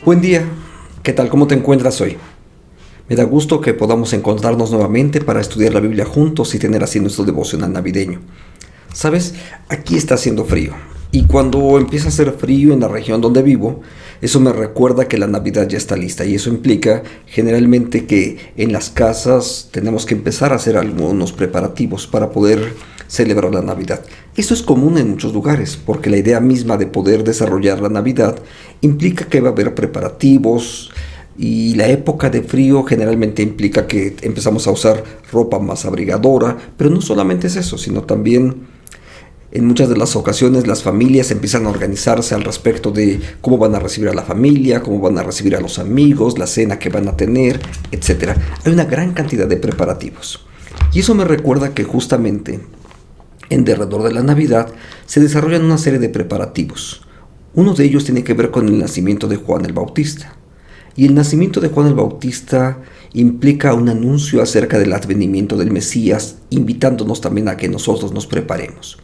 Buen día, ¿qué tal? ¿Cómo te encuentras hoy? Me da gusto que podamos encontrarnos nuevamente para estudiar la Biblia juntos y tener así nuestro devocional navideño. Sabes, aquí está haciendo frío, y cuando empieza a hacer frío en la región donde vivo, eso me recuerda que la Navidad ya está lista, y eso implica generalmente que en las casas tenemos que empezar a hacer algunos preparativos para poder celebrar la Navidad. Esto es común en muchos lugares, porque la idea misma de poder desarrollar la Navidad implica que va a haber preparativos, y la época de frío generalmente implica que empezamos a usar ropa más abrigadora, pero no solamente es eso, sino también en muchas de las ocasiones las familias empiezan a organizarse al respecto de cómo van a recibir a la familia, cómo van a recibir a los amigos, la cena que van a tener, etcétera. Hay una gran cantidad de preparativos. Y eso me recuerda que justamente en derredor de la Navidad se desarrollan una serie de preparativos. Uno de ellos tiene que ver con el nacimiento de Juan el Bautista. Y el nacimiento de Juan el Bautista implica un anuncio acerca del advenimiento del Mesías, invitándonos también a que nosotros nos preparemos.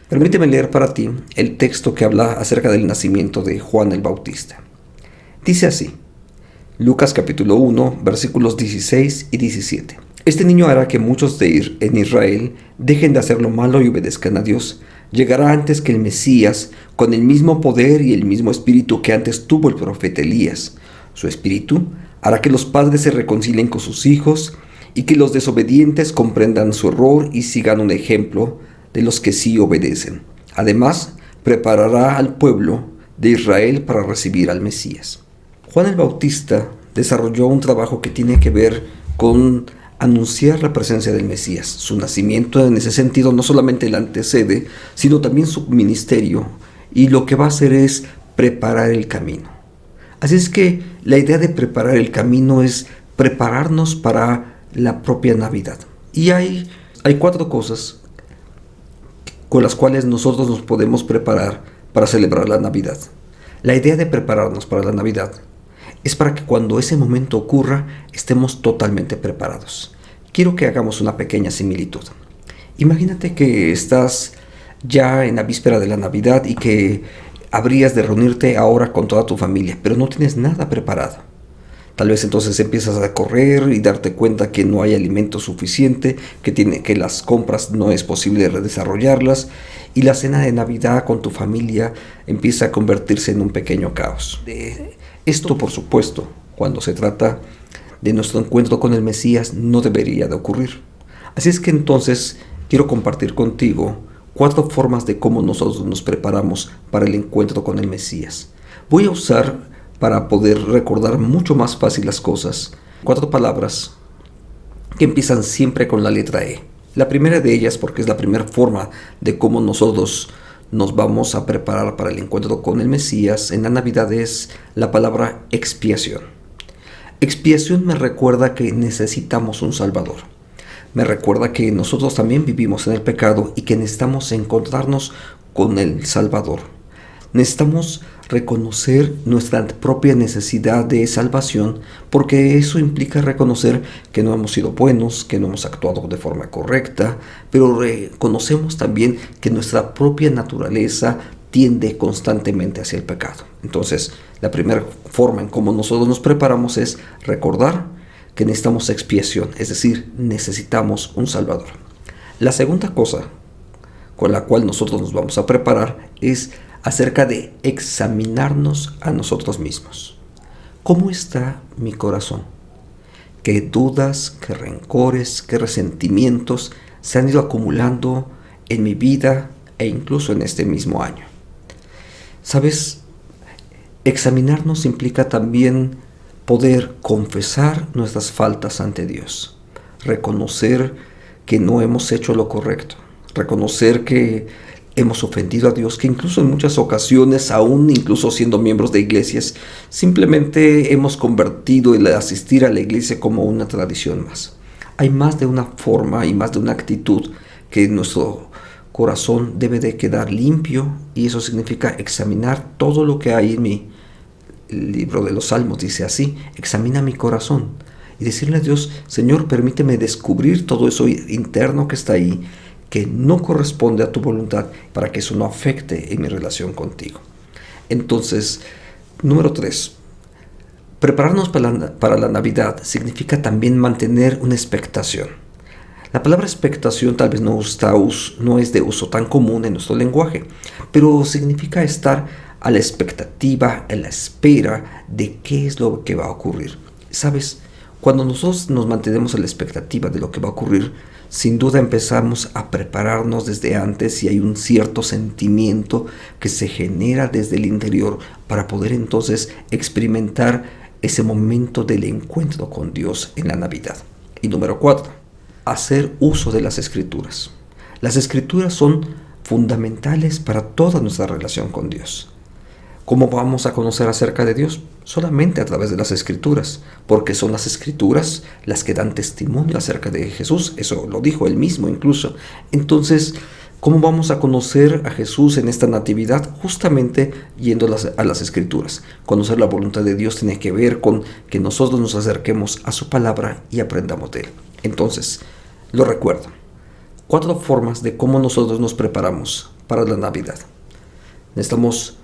Permíteme leer para ti el texto que habla acerca del nacimiento de Juan el Bautista. Dice así, Lucas capítulo 1, versículos 16 y 17. Este niño hará que muchos en Israel dejen de hacer lo malo y obedezcan a Dios. Llegará antes que el Mesías, con el mismo poder y el mismo espíritu que antes tuvo el profeta Elías. Su espíritu hará que los padres se reconcilien con sus hijos y que los desobedientes comprendan su error y sigan un ejemplo de los que sí obedecen. Además, preparará al pueblo de Israel para recibir al Mesías. Juan el Bautista desarrolló un trabajo que tiene que ver con anunciar la presencia del Mesías. Su nacimiento en ese sentido no solamente le antecede, sino también su ministerio, y lo que va a hacer es preparar el camino. Así es que la idea de preparar el camino es prepararnos para la propia Navidad. Y hay 4 cosas con las cuales nosotros nos podemos preparar para celebrar la Navidad. La idea de prepararnos para la Navidad es para que cuando ese momento ocurra estemos totalmente preparados. Quiero que hagamos una pequeña similitud. Imagínate que estás ya en la víspera de la Navidad y que habrías de reunirte ahora con toda tu familia, pero no tienes nada preparado. Tal vez entonces empiezas a correr y darte cuenta que no hay alimento suficiente, que las compras no es posible desarrollarlas, y la cena de Navidad con tu familia empieza a convertirse en un pequeño caos. Esto, por supuesto, cuando se trata de nuestro encuentro con el Mesías, no debería de ocurrir. Así es que entonces quiero compartir contigo 4 formas de cómo nosotros nos preparamos para el encuentro con el Mesías. Voy a usar, para poder recordar mucho más fácil las cosas, 4 palabras que empiezan siempre con la letra E. La primera de ellas, porque es la primera forma de cómo nosotros nos vamos a preparar para el encuentro con el Mesías en la Navidad, es la palabra expiación. Expiación me recuerda que necesitamos un Salvador. Me recuerda que nosotros también vivimos en el pecado y que necesitamos encontrarnos con el Salvador. Necesitamos reconocer nuestra propia necesidad de salvación, porque eso implica reconocer que no hemos sido buenos, que no hemos actuado de forma correcta, pero reconocemos también que nuestra propia naturaleza tiende constantemente hacia el pecado. Entonces, la primera forma en cómo nosotros nos preparamos es recordar que necesitamos expiación, es decir, necesitamos un Salvador. La segunda cosa con la cual nosotros nos vamos a preparar es acerca de examinarnos a nosotros mismos. ¿Cómo está mi corazón? ¿Qué dudas, qué rencores, qué resentimientos se han ido acumulando en mi vida e incluso en este mismo año? ¿Sabes? Examinarnos implica también poder confesar nuestras faltas ante Dios, reconocer que no hemos hecho lo correcto, reconocer que hemos ofendido a Dios, que incluso en muchas ocasiones, aún incluso siendo miembros de iglesias, simplemente hemos convertido el asistir a la iglesia como una tradición más. Hay más de una forma y más de una actitud que nuestro corazón debe de quedar limpio, y eso significa examinar todo lo que hay en mí. El libro de los Salmos dice así: examina mi corazón, y decirle a Dios: Señor, permíteme descubrir todo eso interno que está ahí, que no corresponde a tu voluntad, para que eso no afecte en mi relación contigo. Entonces, número 3, Prepararnos para la Navidad significa también mantener una expectación. La palabra expectación tal vez no es de uso tan común en nuestro lenguaje, pero significa estar a la expectativa, a la espera de qué es lo que va a ocurrir. ¿Sabes? Cuando nosotros nos mantenemos a la expectativa de lo que va a ocurrir, sin duda empezamos a prepararnos desde antes y hay un cierto sentimiento que se genera desde el interior para poder entonces experimentar ese momento del encuentro con Dios en la Navidad. Y número 4, hacer uso de las Escrituras. Las Escrituras son fundamentales para toda nuestra relación con Dios. ¿Cómo vamos a conocer acerca de Dios? Solamente a través de las Escrituras, porque son las Escrituras las que dan testimonio acerca de Jesús. Eso lo dijo él mismo incluso. Entonces, ¿cómo vamos a conocer a Jesús en esta natividad? Justamente yendo a las Escrituras. Conocer la voluntad de Dios tiene que ver con que nosotros nos acerquemos a su palabra y aprendamos de él. Entonces, lo recuerdo. 4 formas de cómo nosotros nos preparamos para la Navidad. Necesitamos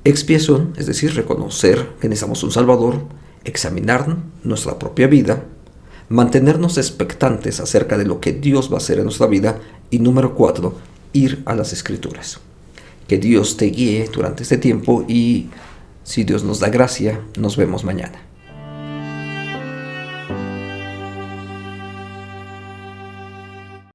expiación, es decir, reconocer que necesitamos un Salvador, examinar nuestra propia vida, mantenernos expectantes acerca de lo que Dios va a hacer en nuestra vida y número 4, ir a las Escrituras. Que Dios te guíe durante este tiempo y si Dios nos da gracia, nos vemos mañana.